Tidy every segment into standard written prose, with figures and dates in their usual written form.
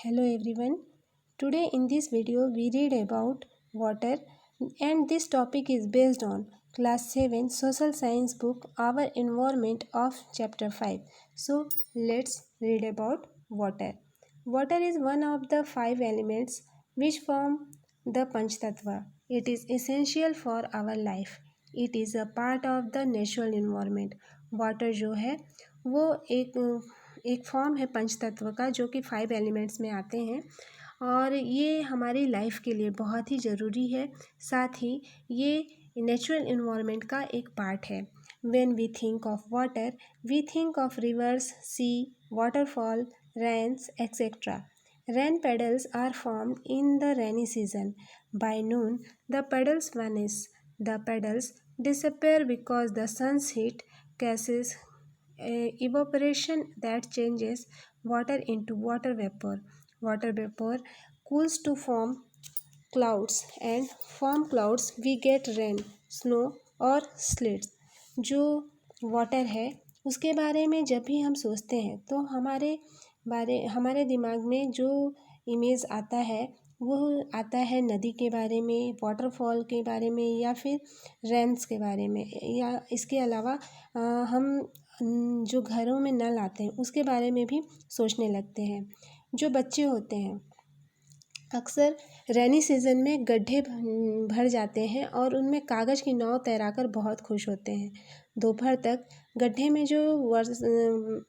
Hello everyone. Today in this video we read about water and this topic is based on class 7 social science book Our Environment of chapter 5. So let's read about water. Water is one of the 5 elements which form the Panchtattva. It is essential for our life. It is a part of the natural environment. Water जो है वो एक form है पंचतत्व का जो कि 5 elements में आते हैं और ये हमारी लाइफ के लिए बहुत ही ज़रूरी है। साथ ही ये नेचुरल इन्वायरमेंट का एक पार्ट है। When we think of water we think of rivers, sea, waterfall, rains etcetera. Rain puddles are formed in the rainy season. By noon, the puddles vanish. The puddles disappear because the sun's heat causes evaporation that changes water into water vapor. Water vapor cools to form clouds, and from clouds we get rain, snow और sleets. जो water है उसके बारे में जब भी हम सोचते हैं तो हमारे दिमाग में जो इमेज आता है वो आता है नदी के बारे में, वाटरफॉल के बारे में या फिर रेन्स के बारे में, या इसके अलावा हम जो घरों में नल आते हैं उसके बारे में भी सोचने लगते हैं। जो बच्चे होते हैं अक्सर रैनी सीज़न में गड्ढे भर जाते हैं और उनमें कागज़ की नाव तैराकर बहुत खुश होते हैं। दोपहर तक गड्ढे में जो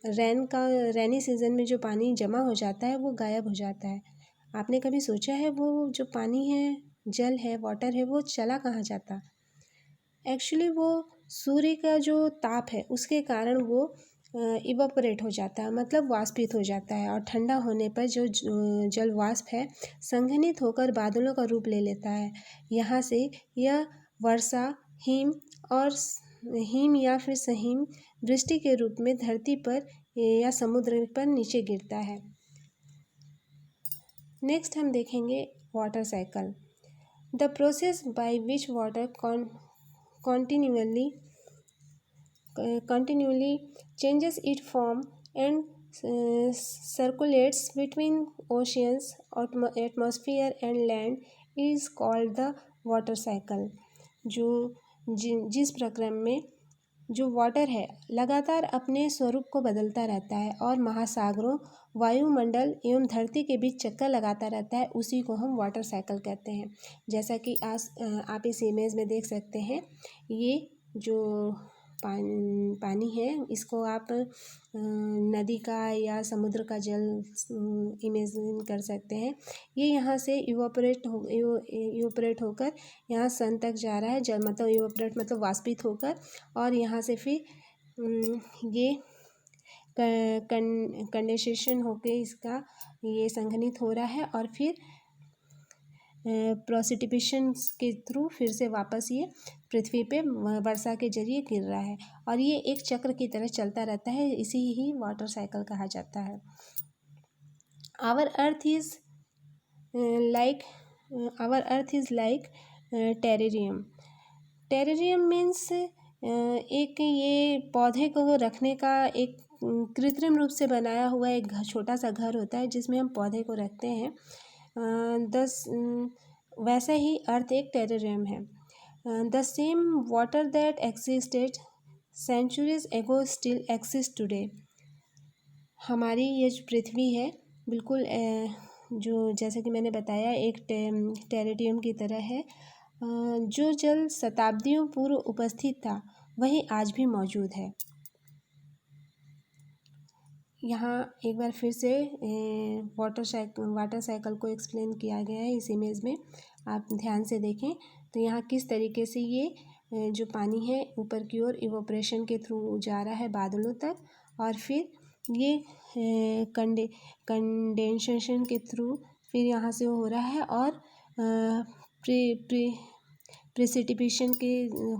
रैनी सीज़न में जो पानी जमा हो जाता है वो गायब हो जाता है। आपने कभी सोचा है वो जो पानी है, जल है, वाटर है, वो चला कहाँ जाता? एक्चुअली वो सूर्य का जो ताप है उसके कारण वो इवापोरेट हो जाता है, मतलब वाष्पित हो जाता है और ठंडा होने पर जो जल वाष्प है संघनित होकर बादलों का रूप ले लेता है। यहाँ से यह वर्षा, हिम या फिर सहिम वृष्टि के रूप में धरती पर या समुद्र पर नीचे गिरता है। नेक्स्ट हम देखेंगे water cycle, the process by which water continually changes its form and circulates between oceans, atmosphere and land is called the water cycle. जिस प्रक्रम में जो वाटर है लगातार अपने स्वरूप को बदलता रहता है और महासागरों, वायुमंडल एवं धरती के बीच चक्कर लगाता रहता है, उसी को हम वाटर साइकिल कहते हैं। जैसा कि आप इस इमेज में देख सकते हैं, ये जो पानी है इसको आप नदी का या समुद्र का जल इमेजिन कर सकते हैं। ये यहाँ से इवोपरेट होकर यहाँ सन तक जा रहा है, जल मतलब इवोपरेट मतलब वाष्पित होकर, और यहाँ से फिर ये कंडेंसेशन होके इसका ये संघनित हो रहा है और फिर प्रोसिपिटेशन के थ्रू फिर से वापस ये पृथ्वी पे वर्षा के जरिए गिर रहा है और ये एक चक्र की तरह चलता रहता है। इसी ही वाटर साइकिल कहा जाता है। Our earth is like terrarium. Terrarium means एक ये पौधे को रखने का एक कृत्रिम रूप से बनाया हुआ एक छोटा सा घर होता है जिसमें हम पौधे को रखते हैं। वैसे ही अर्थ एक टेरेरियम है। The same water that existed centuries ago still exist today. हमारी ये जो पृथ्वी है बिल्कुल जो जैसे कि मैंने बताया एक टेरेरियम की तरह है। जो जल शताब्दियों पूर्व उपस्थित था वही आज भी मौजूद है। यहाँ एक बार फिर से वाटर साइकिल को एक्सप्लेन किया गया है इस इमेज में, आप ध्यान से देखें तो यहाँ किस तरीके से ये जो पानी है ऊपर की ओर इवोपरेशन के थ्रू जा रहा है बादलों तक और फिर ये कंडेंसेशन के थ्रू फिर यहाँ से हो रहा है और प्रिसिपिटेशन के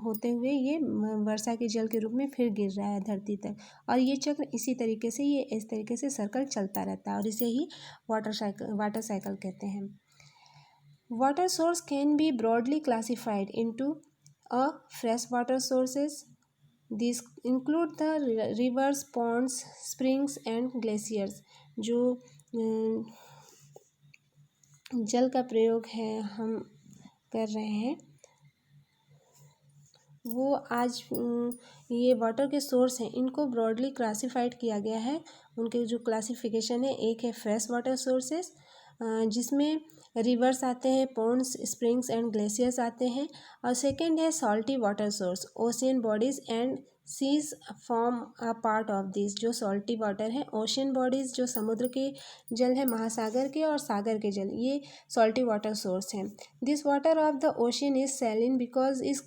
होते हुए ये वर्षा के जल के रूप में फिर गिर रहा है धरती तक, और ये चक्र इसी तरीके से ये इस तरीके से सर्कल चलता रहता है और इसे ही वाटर साइकिल कहते हैं। Water source can be broadly classified into a fresh water sources. This include the rivers, ponds, springs and glaciers. जो जल का प्रयोग है हम कर रहे हैं वो आज ये वाटर के सोर्स हैं इनको ब्रॉडली क्लासिफाइड किया गया है। उनके जो क्लासिफिकेशन है, एक है फ्रेश वाटर सोर्सेस जिसमें रिवर्स आते हैं, पॉन्ड्स, स्प्रिंग्स एंड ग्लेशियर्स आते हैं, और सेकंड है salty water source, ocean bodies and seas form a part of this. जो सॉल्टी वाटर है, ओशियन बॉडीज जो समुद्र के जल है, महासागर के और सागर के जल, ये सॉल्टी वाटर सोर्स हैं। This water of the ocean is saline because is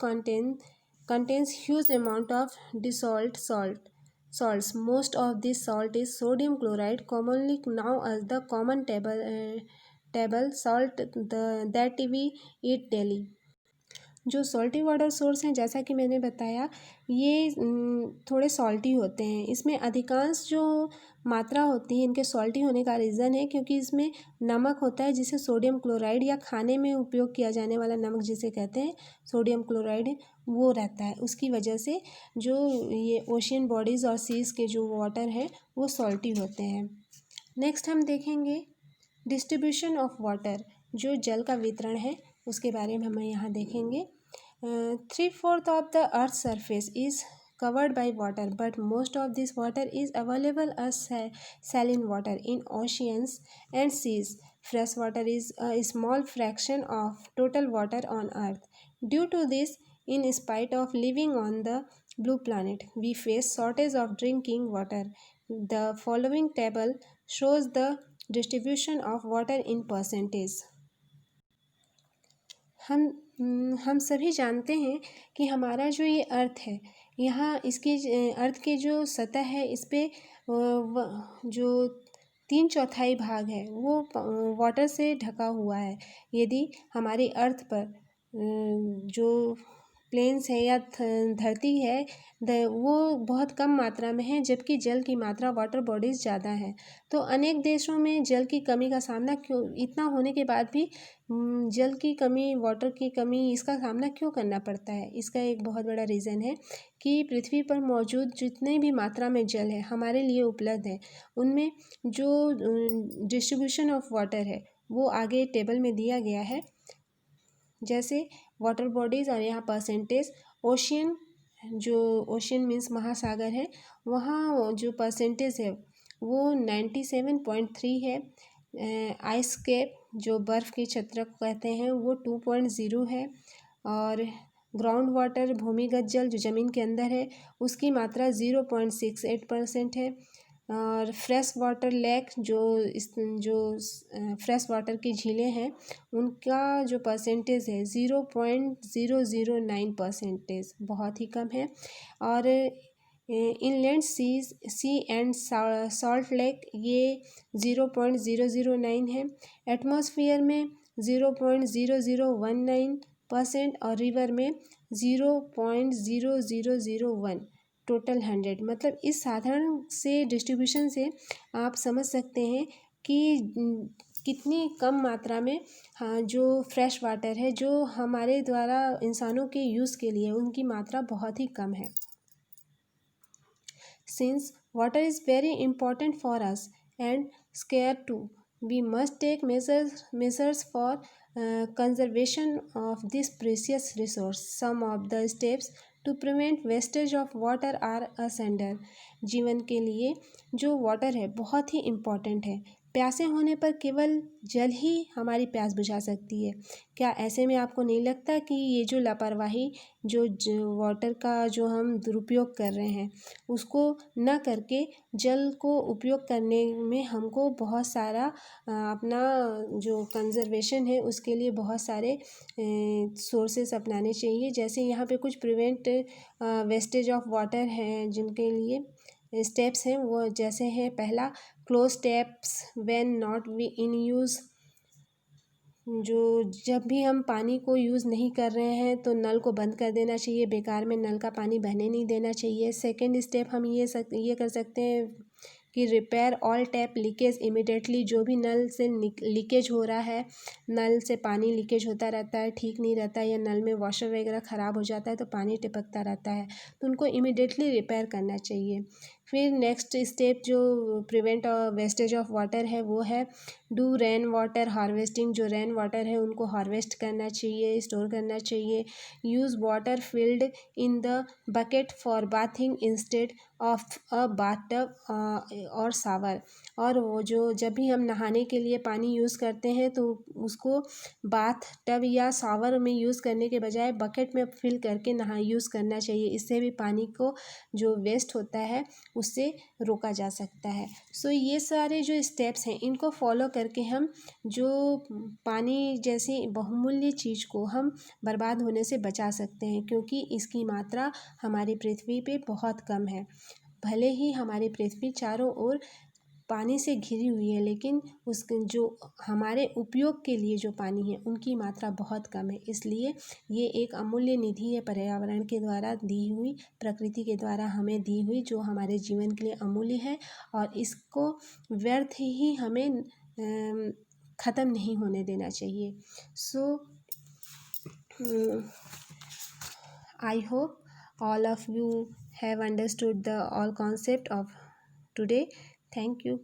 contains huge amount of dissolved salts. Most of this salt is sodium chloride, commonly known as the common table salt that we eat daily. जो salty water source हैं, जैसा कि मैंने बताया, ये थोड़े salty होते हैं। इसमें अधिकांश जो मात्रा होती है इनके सॉल्टी होने का रीज़न है क्योंकि इसमें नमक होता है जिसे सोडियम क्लोराइड, या खाने में उपयोग किया जाने वाला नमक जिसे कहते हैं सोडियम क्लोराइड, वो रहता है। उसकी वजह से जो ये ओशियन बॉडीज़ और सीज के जो वाटर है वो सॉल्टी होते हैं। नेक्स्ट हम देखेंगे डिस्ट्रीब्यूशन ऑफ वाटर, जो जल का वितरण है उसके बारे में हम यहाँ देखेंगे। 3/4 of the earth's surface is covered by water, but most of this water is available as saline water in oceans and seas. Fresh water is a small fraction of total water on earth. Due to this, in spite of living on the blue planet, we face shortage of drinking water. The following table shows the distribution of water in percentage. हम सभी जानते हैं कि हमारा जो ये अर्थ है, यहाँ इसकी अर्थ के जो सतह है इस पर जो 3/4 भाग है वो वाटर से ढका हुआ है। यदि हमारी अर्थ पर जो प्लेन्स है या धरती है वो बहुत कम मात्रा में है, जबकि जल की मात्रा वाटर बॉडीज़ ज़्यादा है। तो अनेक देशों में जल की कमी का सामना क्यों, इतना होने के बाद भी जल की कमी, वाटर की कमी, इसका सामना क्यों करना पड़ता है? इसका एक बहुत बड़ा रीज़न है कि पृथ्वी पर मौजूद जितने भी मात्रा में जल है हमारे लिए उपलब्ध है, उनमें जो डिस्ट्रीब्यूशन ऑफ वाटर है वो आगे टेबल में दिया गया है। जैसे वाटर बॉडीज़ और यहाँ परसेंटेज, ओशियन, जो ओशियन मीन्स महासागर है, वहाँ जो परसेंटेज है वो 97.3 है। आइस कैप, जो बर्फ़ की छत्र कहते हैं, वो 2.0 है। और ग्राउंड वाटर, भूमिगत जल जो ज़मीन के अंदर है, उसकी मात्रा 0.68% है। और फ्रेश वाटर लेक, जो फ्रेश वाटर की झीलें हैं, उनका जो परसेंटेज है 0.009%, बहुत ही कम है। और inland sea and salt lake, ये 0.009 है। एटमॉस्फेयर में 0.0019% और रिवर में 0.0001, टोटल 100। मतलब इस साधारण से डिस्ट्रीब्यूशन से आप समझ सकते हैं कि कितनी कम मात्रा में जो फ्रेश वाटर है, जो हमारे द्वारा इंसानों के यूज़ के लिए, उनकी मात्रा बहुत ही कम है। Since water is very important for us and scarce too, we must take measures for conservation of this precious resource. Some of the steps to prevent wastage of water are as under. जीवन के लिए जो water है बहुत ही important है। प्यासे होने पर केवल जल ही हमारी प्यास बुझा सकती है। क्या ऐसे में आपको नहीं लगता कि ये जो लापरवाही, जो वाटर का जो हम दुरुपयोग कर रहे हैं, उसको न करके जल को उपयोग करने में हमको बहुत सारा अपना जो कंजर्वेशन है उसके लिए बहुत सारे सोर्सेस अपनाने चाहिए। जैसे यहाँ पे कुछ प्रिवेंट वेस्टेज ऑफ वाटर हैं जिनके लिए स्टेप्स हैं, वो जैसे है पहला, close taps when not in use. जो जब भी हम पानी को यूज़ नहीं कर रहे हैं तो नल को बंद कर देना चाहिए, बेकार में नल का पानी बहने नहीं देना चाहिए। सेकंड स्टेप हम ये कर सकते हैं कि repair all tap leakage immediately. जो भी नल से लीकेज हो रहा है, नल से पानी लीकेज होता रहता है, ठीक नहीं रहता है, या नल में वॉशर वगैरह ख़राब हो जाता है तो पानी टपकता रहता है, तो उनको इमिडिएटली रिपेयर करना चाहिए। फिर नेक्स्ट स्टेप जो प्रिवेंट वेस्टेज ऑफ वाटर है वो है डू रेन वाटर हार्वेस्टिंग। जो रेन वाटर है उनको हार्वेस्ट करना चाहिए, स्टोर करना चाहिए। Use water filled in the bucket for bathing instead of a bath tub और शावर। और वो जो जब भी हम नहाने के लिए पानी यूज़ करते हैं तो उसको बाथ टब या शावर में यूज़ करने के बजाय बकेट में फिल करके यूज़ करना चाहिए। इससे भी पानी को जो वेस्ट होता है उससे रोका जा सकता है। सो ये सारे जो स्टेप्स हैं इनको फॉलो करके हम जो पानी जैसी बहुमूल्य चीज़ को हम बर्बाद होने से बचा सकते हैं, क्योंकि इसकी मात्रा हमारी पृथ्वी पे बहुत कम है। भले ही हमारी पृथ्वी चारों ओर पानी से घिरी हुई है, लेकिन उस जो हमारे उपयोग के लिए जो पानी है उनकी मात्रा बहुत कम है। इसलिए ये एक अमूल्य निधि है पर्यावरण के द्वारा दी हुई, प्रकृति के द्वारा हमें दी हुई, जो हमारे जीवन के लिए अमूल्य है। और इसको व्यर्थ ही हमें ख़त्म नहीं होने देना चाहिए। सो I hope all of you have understood the all concept of today. Thank you.